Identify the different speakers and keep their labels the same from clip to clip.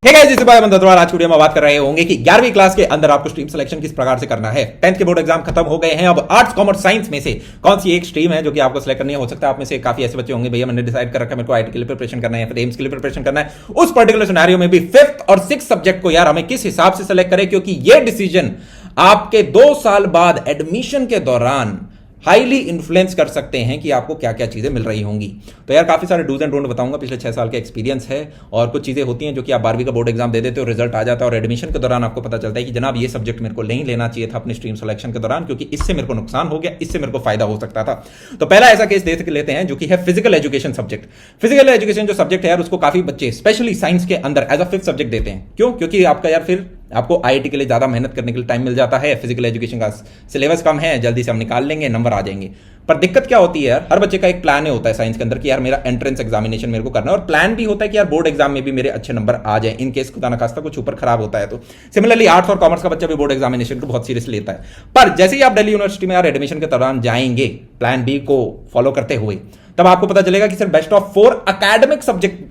Speaker 1: Hey guys, इस बार हम दोबारा आज वीडियो में बात कर रहे होंगे कि 11वीं क्लास के अंदर आपको स्ट्रीम सिलेक्शन किस प्रकार से करना है। 10th के बोर्ड एग्जाम खत्म हो गए हैं। अब आर्ट्स कॉमर्स साइंस में से कौन सी एक स्ट्रीम है जो कि आपको सिलेक्ट करनी है। हो सकता है आप में से काफी ऐसे बच्चे होंगे, भैया मैंने डिसाइड कर रखा है मेरे को आईटी के लिए प्रिपरेशन करना है, फिर एम्स के लिए प्रिपरेशन करना है। उस पर्टिकुलर सिनेरियो में भी 5th और 6th सब्जेक्ट को यार हमें किस हिसाब से सिलेक्ट करें, क्योंकि ये डिसीजन आपके 2 साल बाद एडमिशन के दौरान हाईली इन्फ्लुएंस कर सकते हैं कि आपको क्या क्या चीजें मिल रही होंगी। तो यार काफी सारे डूज एंड डोंट बताऊंगा, पिछले 6 साल का एक्सपीरियंस है। और कुछ चीजें होती हैं जो कि आप 12वीं का बोर्ड एग्जाम दे देते हो, रिजल्ट आ जाता है और एडमिशन के दौरान आपको पता चलता है कि जनाब ये सब्जेक्ट मेरे को नहीं लेना चाहिए था अपनी स्ट्रीम सिलेक्शन के दौरान, क्योंकि इससे मेरे को नुकसान हो गया, इससे मेरे को फायदा हो सकता था। तो पहला ऐसा केस देख लेते हैं जो कि है physical education subject. Physical education जो सब्जेक्ट है यार, उसको काफी बच्चे स्पेशली साइंस के अंदर एज अ 5th सब्जेक्ट देते हैं। क्यों? क्योंकि आपका यार फिर आपको आईआईटी के लिए ज्यादा मेहनत करने के लिए टाइम मिल जाता है। फिजिकल एजुकेशन का सिलेबस कम है, जल्दी से हम निकाल लेंगे, नंबर आ जाएंगे। पर दिक्कत क्या होती है यार, हर बच्चे का एक प्लान होता है साइंस के अंदर कि यार मेरा एंट्रेंस एग्जामिनेशन मेरे को करना है, और प्लान भी होता है कि यार बोर्ड एग्जाम में भी मेरे अच्छे नंबर आ जाए, इन केस खुदा न खास्ता कुछ ऊपर खराब होता है। तो सिमिलरली आर्ट्स और कॉमर्स का बच्चा भी बोर्ड एग्जामिनेशन को बहुत सीरियसली लेता है। पर जैसे ही आप दिल्ली यूनिवर्सिटी में यार एडमिशन के दौरान जाएंगे प्लान बी को फॉलो करते हुए, तब आपको पता चलेगा कि सिर्फ best of 4 academic subject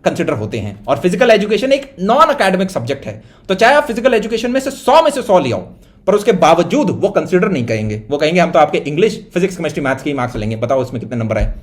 Speaker 1: consider होते हैं और फिजिकल एजुकेशन एक नॉन अकेडमिक सब्जेक्ट है। तो चाहे आप फिजिकल एजुकेशन में से 100 में से 100 ले आओ, पर उसके बावजूद वो कंसिडर नहीं करेंगे। वो कहेंगे हम तो आपके इंग्लिश, फिजिक्स, केमिस्ट्री, मैथ्स के ही मार्क्स लेंगे, बताओ उसमें कितने नंबर आए।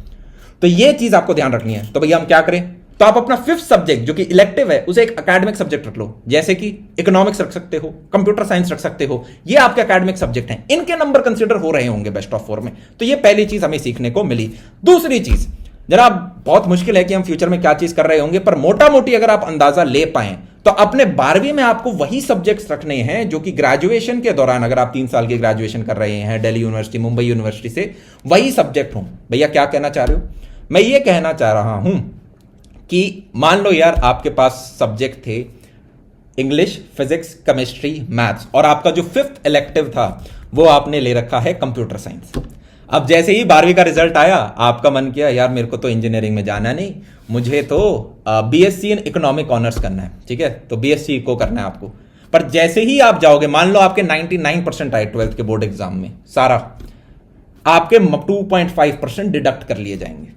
Speaker 1: तो ये चीज आपको ध्यान रखनी है। तो भैया हम क्या करें? तो आप अपना 5th सब्जेक्ट जो कि इलेक्टिव है उसे एक अकेडमिक सब्जेक्ट रख लो, जैसे कि इकोनॉमिक्स रख सकते हो, कंप्यूटर साइंस रख सकते हो। ये आपके अकेडमिक सब्जेक्ट हैं, इनके नंबर कंसिडर हो रहे होंगे बेस्ट ऑफ 4 में। तो ये पहली चीज हमें सीखने को मिली। दूसरी चीज, जनाब बहुत मुश्किल है कि हम फ्यूचर में क्या चीज कर रहे होंगे, पर मोटा मोटी अगर आप अंदाजा ले पाएं तो अपने 12वीं में आपको वही सब्जेक्ट्स रखने हैं जो कि ग्रेजुएशन के दौरान, अगर आप 3 साल की ग्रेजुएशन कर रहे हैं दिल्ली यूनिवर्सिटी, मुंबई यूनिवर्सिटी से, वही सब्जेक्ट हों। भैया क्या कहना चाह रहे हो? मैं ये कहना चाह रहा हूं कि मान लो यार आपके पास सब्जेक्ट थे इंग्लिश, फिजिक्स, केमिस्ट्री, मैथ्स, और आपका जो 5th इलेक्टिव था वो आपने ले रखा है कंप्यूटर साइंस। अब जैसे ही 12वीं का रिजल्ट आया, आपका मन किया यार मेरे को तो इंजीनियरिंग में जाना नहीं, मुझे तो बीएससी इन इकोनॉमिक ऑनर्स करना है, ठीक है, तो बीएससी को करना है आपको। पर जैसे ही आप जाओगे, मान लो आपके 99% आए 12th के बोर्ड एग्जाम में, सारा आपके 2.5% डिडक्ट कर लिए जाएंगे।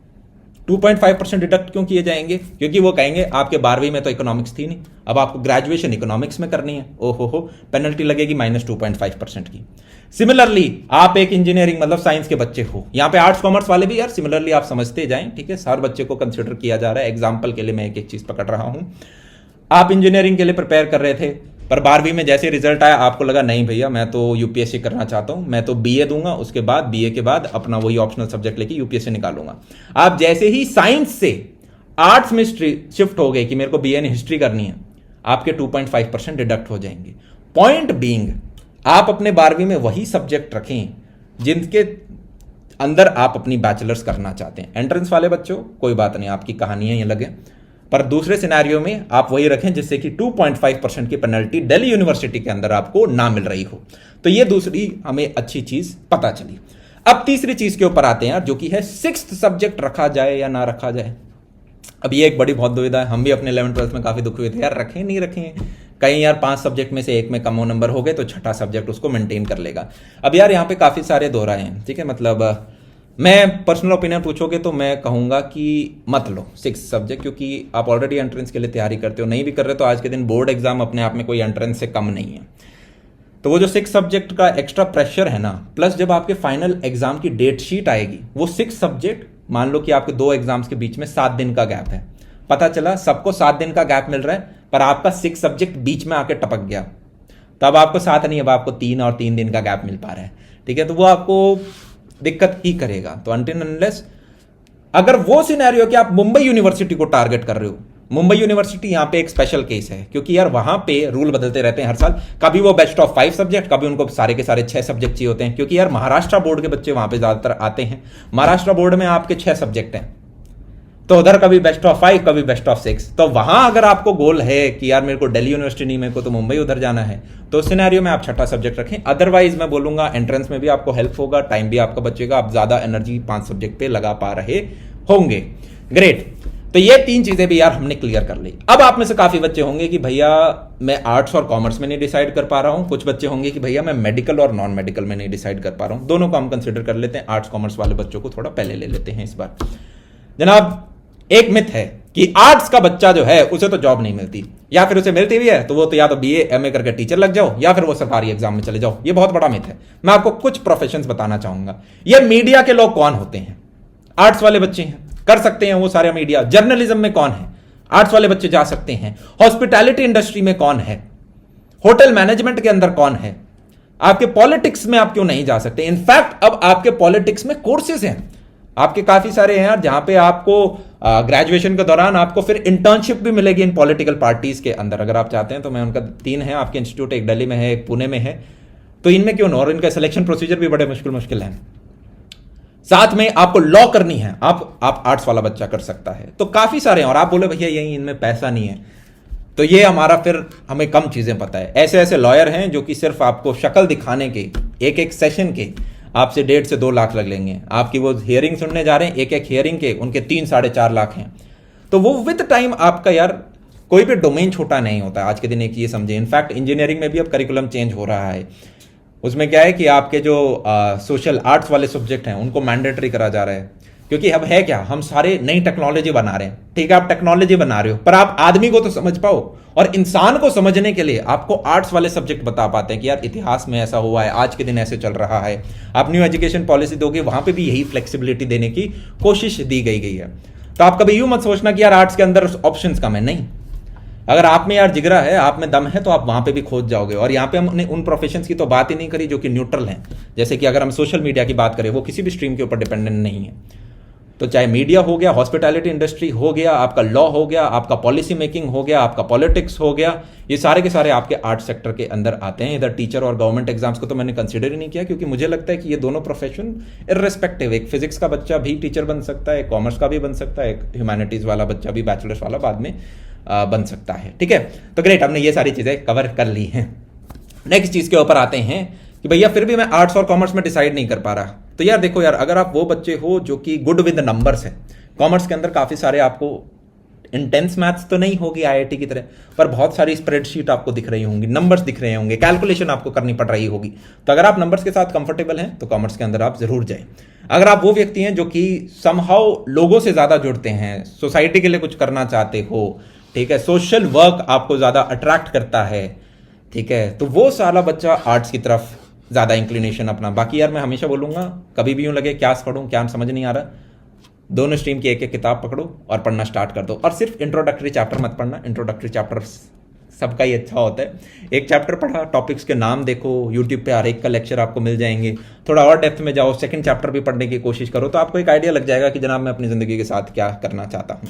Speaker 1: 2.5% डिडक्ट क्यों किए जाएंगे? क्योंकि वो कहेंगे आपके 12वीं में तो इकोनॉमिक्स थी नहीं, अब आपको ग्रेजुएशन इकोनॉमिक्स में करनी है। ओहो हो, पेनल्टी लगेगी -2.5% की। सिमिलरली आप एक इंजीनियरिंग मतलब साइंस के बच्चे हो, यहां पे आर्ट्स कॉमर्स वाले भी यार सिमिलरली आप समझते जाएं, ठीक है, हर बच्चे को कंसिडर किया जा रहा है। एग्जाम्पल के लिए मैं एक एक चीज पकड़ रहा हूं। आप इंजीनियरिंग के लिए प्रिपेयर कर रहे थे, पर 12वीं में जैसे रिजल्ट आया आपको लगा नहीं भैया मैं तो यूपीएससी करना चाहता हूं, मैं तो बीए दूंगा, उसके बाद बीए के बाद अपना वही ऑप्शनल सब्जेक्ट लेके यूपीएससी निकालूंगा। आप जैसे ही साइंस से आर्ट्स में शिफ्ट हो गए कि मेरे को बीए इन हिस्ट्री करनी है, आपके 2.5% डिडक्ट हो जाएंगे। पॉइंट बीइंग, आप अपने 12वीं में वही सब्जेक्ट रखें जिनके अंदर आप अपनी बैचलर्स करना चाहते हैं। एंट्रेंस वाले बच्चों कोई बात नहीं, आपकी कहानियां ये लगे, पर दूसरे सिनेरियो में आप वही रखें जिससे कि 2.5% की पेनल्टी दिल्ली यूनिवर्सिटी के अंदर आपको ना मिल रही हो। तो ये दूसरी हमें अच्छी चीज पता चली। अब तीसरी चीज के ऊपर आते हैं यार, जो कि है 6th सब्जेक्ट रखा जाए या ना रखा जाए। अब ये एक बड़ी बहुत दुविधा है, हम भी अपने 11th-12th में काफी दुखी हुए थे यार, रखें नहीं रखें। कहीं यार 5 सब्जेक्ट में से एक में कम नंबर हो गए तो छठा सब्जेक्ट उसको मेंटेन कर लेगा। अब यार यहाँ पे काफी सारे दोहराए हैं, ठीक है, मतलब मैं पर्सनल ओपिनियन पूछोगे तो मैं कहूंगा कि मत लो 6 सब्जेक्ट, क्योंकि आप ऑलरेडी एंट्रेंस के लिए तैयारी करते हो, नहीं भी कर रहे तो आज के दिन बोर्ड एग्जाम अपने आप में कोई एंट्रेंस से कम नहीं है। तो वो जो 6 सब्जेक्ट का एक्स्ट्रा प्रेशर है ना, प्लस जब आपके फाइनल एग्जाम की डेट शीट आएगी, वो 6 सब्जेक्ट, मान लो कि आपके 2 एग्जाम्स के बीच में 7 दिन का गैप है, पता चला सबको 7 दिन का गैप मिल रहा है, पर आपका 6 सब्जेक्ट बीच में आके टपक गया, तब आपको 7 नहीं, अब आपको 3 और 3 दिन का गैप मिल पा रहा है, ठीक है, तो वो आपको दिक्कत ही करेगा। तो अनटिल अनलेस अगर वो सिनेरियो कि आप मुंबई यूनिवर्सिटी को टारगेट कर रहे हो, मुंबई यूनिवर्सिटी यहां पे एक स्पेशल केस है, क्योंकि यार वहां पे रूल बदलते रहते हैं हर साल, कभी वो बेस्ट ऑफ 5 सब्जेक्ट, कभी उनको सारे के सारे 6 सब्जेक्ट चाहिए होते हैं, क्योंकि यार महाराष्ट्र बोर्ड के बच्चे वहां पे ज्यादातर आते हैं। महाराष्ट्र बोर्ड में आपके 6 सब्जेक्ट हैं, तो उधर कभी बेस्ट ऑफ 5, कभी बेस्ट ऑफ 6। तो वहां अगर आपको गोल है कि यार मेरे को दिल्ली यूनिवर्सिटी नहीं, मेरे को तो मुंबई उधर जाना है, तो सिनेरियो में आप छठा सब्जेक्ट रखें। अदरवाइज मैं बोलूंगा एंट्रेंस में भी आपको हेल्प होगा, टाइम भी आपका बचेगा, आप ज्यादा एनर्जी 5 सब्जेक्ट पे लगा पा रहे होंगे। ग्रेट, तो ये 3 चीजें भी यार हमने क्लियर कर ली। अब आप में से काफी बच्चे होंगे कि भैया मैं आर्ट्स और कॉमर्स में नहीं डिसाइड कर पा रहा हूं, कुछ बच्चे होंगे कि भैया मैं मेडिकल और नॉन मेडिकल में नहीं डिसाइड कर पा रहा हूं। दोनों को हम कंसिडर कर लेते हैं, आर्ट्स कॉमर्स वाले बच्चों को थोड़ा पहले ले लेते हैं इस बार। जनाब एक मिथ है कि आर्ट्स का बच्चा जो है उसे तो जॉब नहीं मिलती, या फिर उसे मिलती भी है तो वो तो या तो बीए एमए करके टीचर लग जाओ या फिर वो सरकारी एग्जाम में चले जाओ। ये बहुत बड़ा मिथ है। मैं आपको कुछ प्रोफेशंस बताना चाहूंगा। ये मीडिया के लोग कौन होते हैं? आर्ट्स वाले बच्चे हैं, कर सकते हैं वो सारे मीडिया। जर्नलिज्म में कौन है? आर्ट्स वाले बच्चे जा सकते हैं। हॉस्पिटैलिटी इंडस्ट्री में कौन है? होटल मैनेजमेंट के अंदर कौन है? आपके पॉलिटिक्स में आप क्यों नहीं जा सकते? इनफैक्ट अब आपके पॉलिटिक्स में कोर्सेज हैं, आपके काफी सारे हैं यार, जहां पे आपको ग्रेजुएशन के दौरान आपको फिर इंटर्नशिप भी मिलेगी इन पॉलिटिकल पार्टीज के अंदर, अगर आप चाहते हैं तो। मैं उनका 3 है आपके इंस्टीट्यूट, एक दिल्ली में है, एक पुणे में है, तो इनमें क्यों ना। और इनका सिलेक्शन प्रोसीजर भी बड़े मुश्किल है। साथ में आपको लॉ करनी है, आप आर्ट्स वाला बच्चा कर सकता है। तो काफी सारे हैं। और आप बोले भैया यही इनमें पैसा नहीं है, तो ये हमारा फिर हमें कम चीजें पता है। ऐसे ऐसे लॉयर हैं जो कि सिर्फ आपको शक्ल दिखाने के एक एक सेशन के आपसे 1.5 से 2 लाख लग लेंगे। आपकी वो हियरिंग सुनने जा रहे हैं, एक एक हियरिंग के उनके 3 साढ़े 4 लाख हैं। तो वो विद टाइम आपका यार कोई भी डोमेन छोटा नहीं होता आज के दिन, एक ये समझे। इनफैक्ट इंजीनियरिंग में भी अब करिकुलम चेंज हो रहा है। उसमें क्या है कि आपके जो सोशल आर्ट्स वाले सब्जेक्ट हैं उनको मैंडेटरी करा जा रहा है, क्योंकि अब है क्या, हम सारे नई टेक्नोलॉजी बना रहे हैं। ठीक है, आप टेक्नोलॉजी बना रहे हो, पर आप आदमी को तो समझ पाओ। और इंसान को समझने के लिए आपको आर्ट्स वाले सब्जेक्ट बता पाते हैं कि यार इतिहास में ऐसा हुआ है, आज के दिन ऐसे चल रहा है। आप न्यू एजुकेशन पॉलिसी दोगे, वहां पे भी यही फ्लेक्सिबिलिटी देने की कोशिश दी गई है। तो आप कभी यूं मत सोचना कि यार आर्ट्स के अंदर ऑप्शंस कम है, नहीं। अगर आप में यार जिगरा है, आप में दम है, तो आप वहां पे भी खोज जाओगे। और यहाँ पे हमने उन प्रोफेशंस की तो बात ही नहीं करी जो कि न्यूट्रल हैं। जैसे कि अगर हम सोशल मीडिया की बात करें, वो किसी भी स्ट्रीम के ऊपर डिपेंडेंट नहीं है। तो चाहे मीडिया हो गया, हॉस्पिटैलिटी इंडस्ट्री हो गया, आपका लॉ हो गया, आपका पॉलिसी मेकिंग हो गया, आपका पॉलिटिक्स हो गया, ये सारे के सारे आपके आर्ट सेक्टर के अंदर आते हैं। इधर टीचर और गवर्नमेंट एग्जाम्स को तो मैंने कंसिडर ही नहीं किया, क्योंकि मुझे लगता है कि ये दोनों प्रोफेशन इररिस्पेक्टिव, एक फिजिक्स का बच्चा भी टीचर बन सकता है, कॉमर्स का भी बन सकता है, एक ह्यूमैनिटीज वाला बच्चा भी, बैचलर्स वाला बाद में बन सकता है। ठीक है, तो ग्रेट, हमने ये सारी चीजें कवर कर ली हैं। नेक्स्ट चीज के ऊपर आते हैं कि भैया फिर भी मैं आर्ट्स और कॉमर्स में डिसाइड नहीं कर पा रहा। तो यार देखो यार, अगर आप वो बच्चे हो जो कि गुड विद नंबर्स है, कॉमर्स के अंदर काफी सारे आपको इंटेंस मैथ्स तो नहीं होगी आईआईटी की तरह, पर बहुत सारी स्प्रेडशीट आपको दिख रही होंगी, नंबर्स दिख रहे होंगे, कैलकुलेशन आपको करनी पड़ रही होगी। तो अगर आप नंबर्स के साथ कंफर्टेबल हैं तो कॉमर्स के अंदर आप जरूर जाएं। अगर आप वो व्यक्ति हैं जो कि समहाउ लोगों से ज्यादा जुड़ते हैं, सोसाइटी के लिए कुछ करना चाहते हो, ठीक है, सोशल वर्क आपको ज्यादा अट्रैक्ट करता है, ठीक है, तो वो सारा बच्चा आर्ट्स की तरफ ज्यादा इंक्लिनेशन अपना। बाकी यार मैं हमेशा बोलूंगा, कभी भी यूं लगे क्या पढ़ूं क्या समझ नहीं आ रहा, दोनों स्ट्रीम की एक एक किताब पकड़ो और पढ़ना स्टार्ट कर दो। और सिर्फ इंट्रोडक्टरी चैप्टर मत पढ़ना, इंट्रोडक्टरी चैप्टर सबका ही अच्छा होता है। एक चैप्टर पढ़ा, टॉपिक्स के नाम देखो, यूट्यूब पे हर एक का लेक्चर आपको मिल जाएंगे, थोड़ा और डेप्थ में जाओ, सेकंड चैप्टर भी पढ़ने की कोशिश करो, तो आपको एक आइडिया लग जाएगा कि जनाब मैं अपनी जिंदगी के साथ क्या करना चाहता हूँ।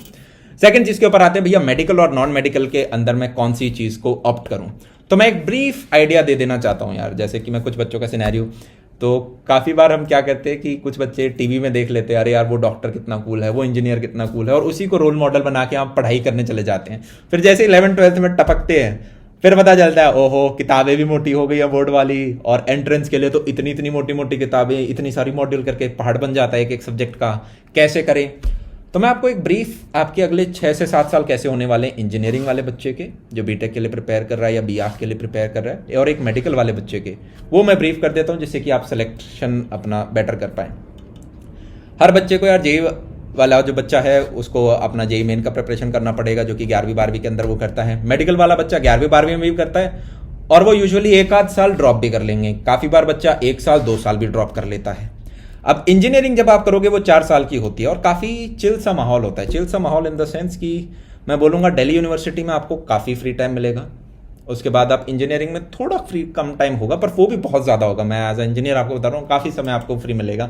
Speaker 1: सेकंड चीज के ऊपर आते हैं भैया, मेडिकल और नॉन मेडिकल के अंदर मैं कौन सी चीज को ऑप्ट करूं। तो मैं एक ब्रीफ आइडिया दे देना चाहता हूं यार। जैसे कि मैं कुछ बच्चों का सिनेरियो, तो काफी बार हम क्या कहते हैं कि कुछ बच्चे टीवी में देख लेते हैं, अरे यार वो डॉक्टर कितना कूल है, वो इंजीनियर कितना कूल है, और उसी को रोल मॉडल बना के हम पढ़ाई करने चले जाते हैं। फिर जैसे 11th-12th में टपकते हैं, फिर पता चलता है ओहो किताबें भी मोटी हो गई है बोर्ड वाली, और एंट्रेंस के लिए तो इतनी इतनी मोटी मोटी किताबें, इतनी सारी मॉड्यूल करके पहाड़ बन जाता है एक एक सब्जेक्ट का, कैसे करें। तो मैं आपको एक ब्रीफ, आपके अगले 6 से 7 साल कैसे होने वाले हैं इंजीनियरिंग वाले बच्चे के, जो बीटेक के लिए प्रिपेयर कर रहा है या बीआर्क के लिए प्रिपेयर कर रहा है, और एक मेडिकल वाले बच्चे के, वो मैं ब्रीफ कर देता हूं, जिससे कि आप सिलेक्शन अपना बेटर कर पाए। हर बच्चे को यार जेई वाला जो बच्चा है उसको अपना जेई मेन का प्रिपरेशन करना पड़ेगा, जो कि 11वीं 12वीं के अंदर वो करता है। मेडिकल वाला बच्चा 11वीं 12वीं में भी करता है, और वो यूजुअली 1 आध साल ड्रॉप भी कर लेंगे। काफी बार बच्चा 1 साल 2 साल भी ड्रॉप कर लेता है। अब इंजीनियरिंग जब आप करोगे वो 4 साल की होती है, और काफी चिल सा माहौल होता है। चिल सा माहौल इन द सेंस कि मैं बोलूंगा दिल्ली यूनिवर्सिटी में आपको काफी फ्री टाइम मिलेगा। उसके बाद आप इंजीनियरिंग में थोड़ा फ्री कम टाइम होगा, पर वो भी बहुत ज्यादा होगा। मैं एज ए इंजीनियर आपको बता रहा हूँ, काफी समय आपको फ्री मिलेगा।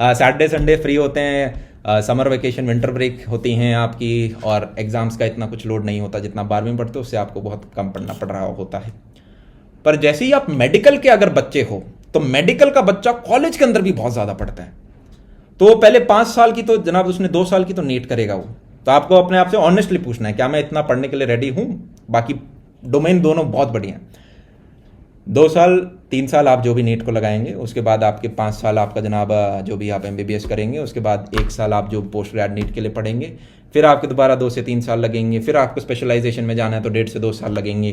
Speaker 1: सैटरडे संडे फ्री होते हैं, समर वेकेशन विंटर ब्रेक होती हैं आपकी, और एग्जाम्स का इतना कुछ लोड नहीं होता जितना 12वीं में पढ़ते हो, उससे आपको बहुत कम पढ़ना पड़ रहा होता है। पर जैसे ही आप मेडिकल के अगर बच्चे हो, तो मेडिकल का बच्चा कॉलेज के अंदर भी बहुत ज्यादा पढ़ता है। तो पहले 5 साल की तो जनाब उसने 2 साल की तो नीट करेगा वो। तो आपको अपने आप से ऑनेस्टली पूछना है, क्या मैं इतना पढ़ने के लिए रेडी हूं। बाकी डोमेन दोनों बहुत बढ़िया है। 2 साल 3 साल आप जो भी नीट को लगाएंगे, उसके बाद आपके 5 साल आपका जनाब जो भी आप एमबीबीएस करेंगे, उसके बाद 1 साल आप जो पोस्ट ग्रेड नीट के लिए पढ़ेंगे, फिर आपके दोबारा 2 से 3 साल लगेंगे, फिर आपको स्पेशलाइजेशन में जाना है तो 1.5 से 2 साल लगेंगे।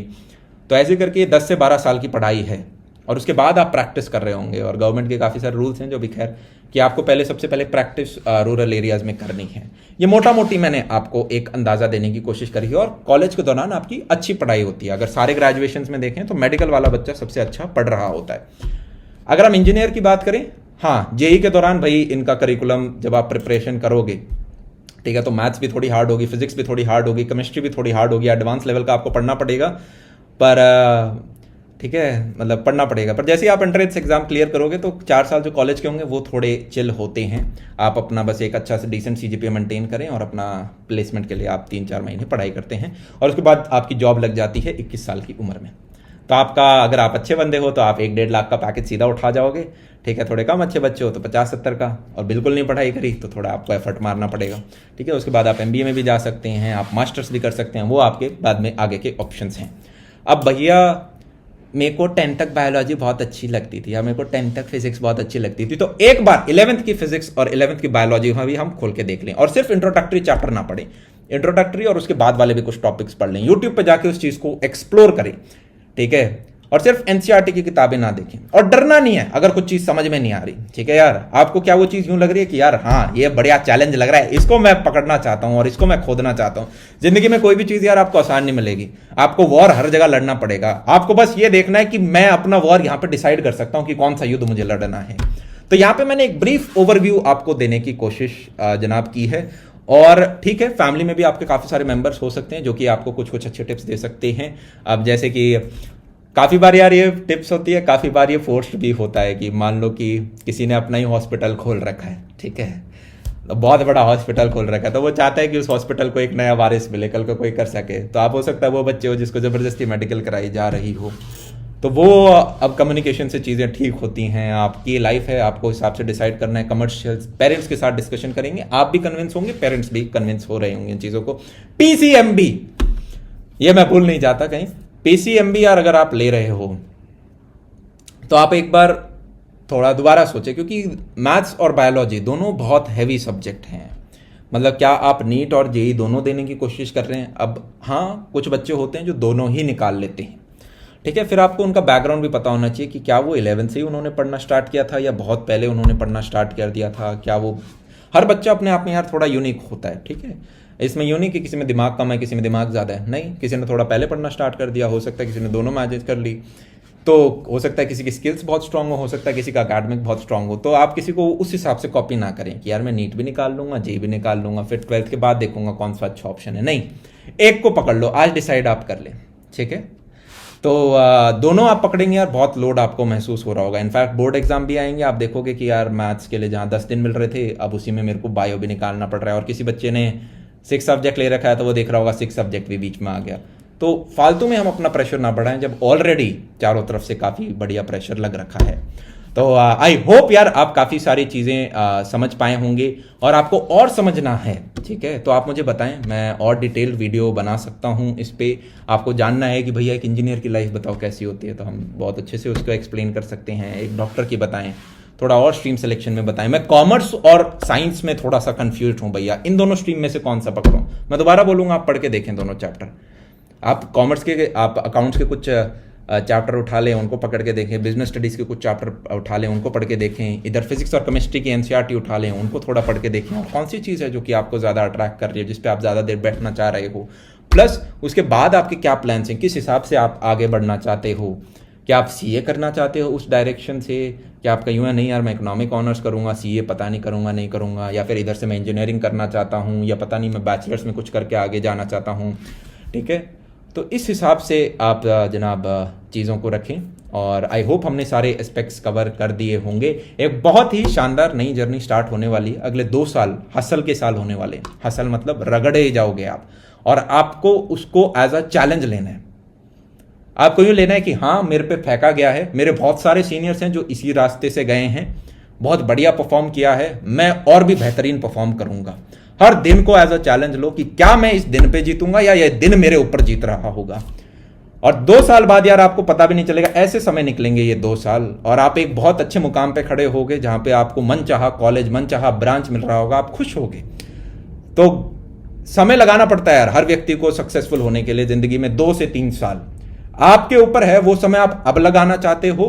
Speaker 1: तो ऐसे करके 10 से 12 साल की पढ़ाई है। और उसके बाद आप प्रैक्टिस कर रहे होंगे, और गवर्नमेंट के काफ़ी सारे रूल्स हैं जो भी खैर कि आपको पहले सबसे पहले प्रैक्टिस रूरल एरियाज़ में करनी है। ये मोटा मोटी मैंने आपको एक अंदाज़ा देने की कोशिश करी है। और कॉलेज के दौरान आपकी अच्छी पढ़ाई होती है। अगर सारे ग्रेजुएशंस में देखें तो मेडिकल वाला बच्चा सबसे अच्छा पढ़ रहा होता है। अगर हम इंजीनियर की बात करें, हाँ, जेई के दौरान भाई इनका करिकुलम जब आप प्रिपरेशन करोगे, ठीक है, तो मैथ्स भी थोड़ी हार्ड होगी, फिजिक्स भी थोड़ी हार्ड होगी, केमिस्ट्री भी थोड़ी हार्ड होगी, एडवांस लेवल का आपको पढ़ना पड़ेगा। पर ठीक है, मतलब पढ़ना पड़ेगा। पर जैसे ही आप एंट्रेंस एग्जाम क्लियर करोगे तो 4 साल जो कॉलेज के होंगे वो थोड़े चिल होते हैं। आप अपना बस एक अच्छा से डिसेंट सीजीपीए मेंटेन करें और अपना प्लेसमेंट के लिए आप 3-4 महीने पढ़ाई करते हैं, और उसके बाद आपकी जॉब लग जाती है 21 साल की उम्र में। तो आपका, अगर आप अच्छे बंदे हो तो आप 1-1.5 लाख का पैकेज सीधा उठा जाओगे। ठीक है, थोड़े कम अच्छे बच्चे हो तो 50-70 का, और बिल्कुल नहीं पढ़ाई करी तो थोड़ा आपको एफर्ट मारना पड़ेगा। ठीक है, उसके बाद आप एमबीए में भी जा सकते हैं, आप मास्टर्स भी कर सकते हैं, वो आपके बाद में आगे के ऑप्शंस हैं। अब भैया मेरे को 10 तक बायोलॉजी बहुत अच्छी लगती थी, या मेरे को 10 तक फिजिक्स बहुत अच्छी लगती थी, तो एक बार 11th की फिजिक्स और 11th की बायोलॉजी भी हम खोल के देख लें, और सिर्फ इंट्रोडक्टरी चैप्टर ना पढ़ें, इंट्रोडक्टरी और उसके बाद वाले भी कुछ टॉपिक्स पढ़ लें, यूट्यूब पर जाके उस चीज़ को एक्सप्लोर करें। ठीक है, और सिर्फ एनसीईआरटी की किताबें ना देखें, और डरना नहीं है अगर कुछ चीज़ समझ में नहीं आ रही। ठीक है यार, आपको क्या वो चीज़ यूं लग रही है कि यार हाँ ये बढ़िया चैलेंज लग रहा है, इसको मैं पकड़ना चाहता हूं और इसको मैं खोदना चाहता हूं। जिंदगी में कोई भी चीज़ यार आपको आसान नहीं मिलेगी, आपको वॉर हर जगह लड़ना पड़ेगा। आपको बस ये देखना है कि मैं अपना वॉर यहाँ पे डिसाइड कर सकता हूँ कि कौन सा युद्ध मुझे लड़ना है। तो यहाँ पे मैंने एक ब्रीफ ओवरव्यू आपको देने की कोशिश जनाब की है। और ठीक है, फैमिली में भी आपके काफ़ी सारे मेंबर्स हो सकते हैं जो कि आपको कुछ कुछ अच्छे टिप्स दे सकते हैं। अब जैसे कि काफ़ी बार यार ये टिप्स होती है, काफ़ी बार ये फोर्स्ड भी होता है कि मान लो कि किसी ने अपना ही हॉस्पिटल खोल रखा है, ठीक है, तो बहुत बड़ा हॉस्पिटल खोल रखा है, तो वो चाहता है कि उस हॉस्पिटल को एक नया वारिस मिले, कल को कोई कर सके। तो आप हो सकता है वो बच्चे हो जिसको ज़बरदस्ती मेडिकल कराई जा रही हो, तो वो अब कम्युनिकेशन से चीज़ें ठीक होती हैं। आपकी लाइफ है, आपको हिसाब से डिसाइड करना है। कमर्शियल पेरेंट्स के साथ डिस्कशन करेंगे, आप भी कन्विंस होंगे, पेरेंट्स भी कन्विंस हो रहे होंगे इन चीज़ों को। पीसीएमबी, ये मैं भूल नहीं जाता कहीं, पीसीएमबी यार अगर आप ले रहे हो तो आप एक बार थोड़ा दोबारा सोचें, क्योंकि मैथ्स और बायोलॉजी दोनों बहुत हैवी सब्जेक्ट हैं। मतलब क्या आप नीट और जेई दोनों देने की कोशिश कर रहे हैं? अब हाँ, कुछ बच्चे होते हैं जो दोनों ही निकाल लेते हैं। ठीक है, फिर आपको उनका बैकग्राउंड भी पता होना चाहिए कि क्या वो 11 से ही उन्होंने पढ़ना स्टार्ट किया था या बहुत पहले उन्होंने पढ़ना स्टार्ट कर दिया था। क्या वो, हर बच्चा अपने आप में यार थोड़ा यूनिक होता है। ठीक है, इसमें यूं नहीं कि किसी में दिमाग कम है, किसी में दिमाग ज़्यादा है, नहीं, किसी ने थोड़ा पहले पढ़ना स्टार्ट कर दिया, हो सकता है किसी ने दोनों मैनेज कर ली, तो हो सकता है किसी की स्किल्स बहुत स्ट्रांग हो सकता है किसी का अकेडमिक बहुत स्ट्रांग हो। तो आप किसी को उस हिसाब से कॉपी ना करें कि यार मैं नीट भी निकाल लूंगा, जेई भी निकाल लूंगा, फिर 12th के बाद देखूंगा कौन सा अच्छा ऑप्शन है। नहीं, एक को पकड़ लो, आज डिसाइड आप कर लें। ठीक है, तो दोनों आप पकड़ेंगे यार, बहुत लोड आपको महसूस हो रहा होगा। इनफैक्ट बोर्ड एग्जाम भी आएंगे, आप देखोगे कि यार मैथ्स के लिए जहाँ 10 दिन मिल रहे थे, अब उसी में मेरे को बायो भी निकालना पड़ रहा है, और किसी बच्चे ने 6 सब्जेक्ट ले रखा है तो वो देख रहा होगा 6 सब्जेक्ट भी बीच में आ गया। तो फालतू में हम अपना प्रेशर ना बढ़ाएं जब ऑलरेडी चारों तरफ से काफ़ी बढ़िया प्रेशर लग रखा है। तो आई होप यार आप काफ़ी सारी चीज़ें समझ पाए होंगे, और आपको और समझना है, ठीक है, तो आप मुझे बताएं, मैं और डिटेल वीडियो बना सकता हूं इस पर। आपको जानना है कि भैया एक इंजीनियर की लाइफ बताओ कैसी होती है, तो हम बहुत अच्छे से उसको एक्सप्लेन कर सकते हैं। एक डॉक्टर की बताएं, थोड़ा और स्ट्रीम सिलेक्शन में बताएं। मैं कॉमर्स और साइंस में थोड़ा सा कंफ्यूज हूं भैया, इन दोनों स्ट्रीम में से कौन सा पकड़ूं? मैं दोबारा बोलूंगा, आप पढ़ के देखें दोनों चैप्टर। आप कॉमर्स के, आप अकाउंट्स के कुछ चैप्टर उठा लें, उनको पकड़ के देखें, बिजनेस स्टडीज़ के कुछ चैप्टर उठा लें, उनको पढ़ के देखें, इधर फिजिक्स और केमिस्ट्री की एनसीईआरटी उठा लें, उनको थोड़ा पढ़ के देखें, और कौन सी चीज़ है जो कि आपको ज़्यादा अट्रैक्ट कर रही है, जिस पे आप ज़्यादा देर बैठना चाह रहे हो, प्लस उसके बाद आपके क्या प्लान्स हैं, किस हिसाब से आप आगे बढ़ना चाहते हो। क्या आप सीए करना चाहते हो उस डायरेक्शन से? क्या आपका यूँ है नहीं यार मैं इकोनॉमिक ऑनर्स करूँगा, सीए पता नहीं करूँगा, नहीं करूँगा, या फिर इधर से मैं इंजीनियरिंग करना चाहता हूँ, या पता नहीं मैं बैचलर्स में कुछ करके आगे जाना चाहता हूँ। ठीक है, तो इस हिसाब से आप जनाब चीज़ों को रखें, और आई होप हमने सारे एस्पेक्ट्स कवर कर दिए होंगे। एक बहुत ही शानदार नई जर्नी स्टार्ट होने वाली है, अगले 2 साल हसल के साल होने वाले हैं। हसल मतलब रगड़े जाओगे आप, और आपको उसको एज अ चैलेंज लेना है। आपको यूँ लेना है कि हाँ मेरे पे फेंका गया है, मेरे बहुत सारे सीनियर्स हैं जो इसी रास्ते से गए हैं, बहुत बढ़िया परफॉर्म किया है, मैं और भी बेहतरीन परफॉर्म करूँगा। हर दिन को एज अ चैलेंज लो कि क्या मैं इस दिन पे जीतूंगा या ये दिन मेरे ऊपर जीत रहा होगा। और 2 साल बाद यार आपको पता भी नहीं चलेगा, ऐसे समय निकलेंगे ये 2 साल, और आप एक बहुत अच्छे मुकाम पे खड़े होगे जहां पे आपको मनचाहा कॉलेज, मनचाहा ब्रांच मिल रहा होगा, आप खुश होगे। तो समय लगाना पड़ता है यार हर व्यक्ति को सक्सेसफुल होने के लिए जिंदगी में, 2 से 3 साल आपके ऊपर है। वो समय आप अब लगाना चाहते हो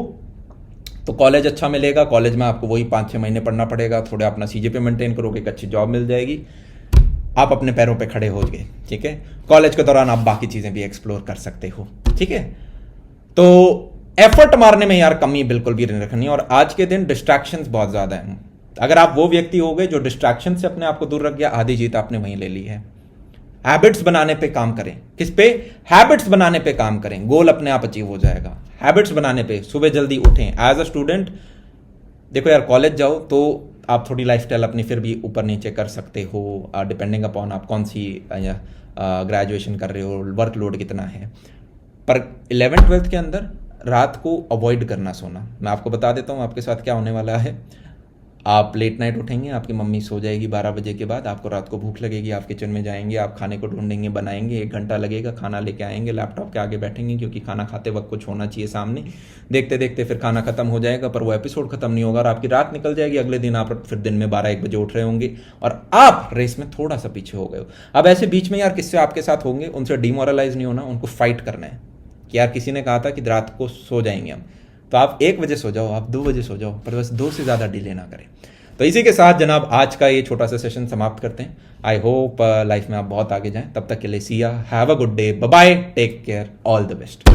Speaker 1: तो कॉलेज अच्छा मिलेगा, कॉलेज में आपको वही 5-6 महीने पढ़ना पड़ेगा, थोड़ा अपना सीजीपीए मेंटेन करोगे, एक अच्छी जॉब मिल जाएगी, आप अपने पैरों पे खड़े हो गए। ठीक है, कॉलेज के दौरान आप बाकी चीजें भी एक्सप्लोर कर सकते हो। ठीक है, तो एफर्ट मारने में यार कमी बिल्कुल भी नहीं रखनी। और आज के दिन डिस्ट्रैक्शंस बहुत ज्यादा हैं। अगर आप वो व्यक्ति हो गए जो डिस्ट्रैक्शन से अपने आप को दूर रख गया, आधी जीत आपने वहीं ले ली है। हैबिट्स बनाने पे काम करें। किस पे? हैबिट्स बनाने पे काम करें, गोल अपने आप अचीव हो जाएगा। हैबिट्स बनाने पे सुबह जल्दी उठें। एज अ स्टूडेंट देखो यार, कॉलेज जाओ तो आप थोड़ी लाइफस्टाइल अपनी फिर भी ऊपर नीचे कर सकते हो, डिपेंडिंग अपॉन आप कौन सी ग्रेजुएशन कर रहे हो, वर्कलोड कितना है। पर 11th-12th के अंदर रात को अवॉइड करना सोना। मैं आपको बता देता हूँ आपके साथ क्या होने वाला है। आप लेट नाइट उठेंगे, आपकी मम्मी सो जाएगी 12 बजे के बाद, आपको रात को भूख लगेगी, आप किचन में जाएंगे, आप खाने को ढूंढेंगे, बनाएंगे, 1 घंटा लगेगा, खाना लेके आएंगे, लैपटॉप के आगे बैठेंगे, क्योंकि खाना खाते वक्त कुछ होना चाहिए सामने। देखते देखते फिर खाना खत्म हो जाएगा, पर वो एपिसोड खत्म नहीं होगा और आपकी रात निकल जाएगी। अगले दिन आप फिर दिन में 12-1 बजे उठ रहे होंगे और आप रेस में थोड़ा सा पीछे हो गए हो। अब ऐसे बीच में यार किससे आपके साथ होंगे, उनसे डिमोरलाइज नहीं होना, उनको फाइट करना है कि यार किसी ने कहा था कि रात को सो जाएंगे हम, तो आप 1 बजे सो जाओ, आप 2 बजे सो जाओ, पर बस 2 से ज़्यादा डिले ना करें। तो इसी के साथ जनाब आज का ये छोटा सा सेशन समाप्त करते हैं। आई होप लाइफ में आप बहुत आगे जाएं। तब तक के लिए सी या, have a good day, bye bye, take care, all the best.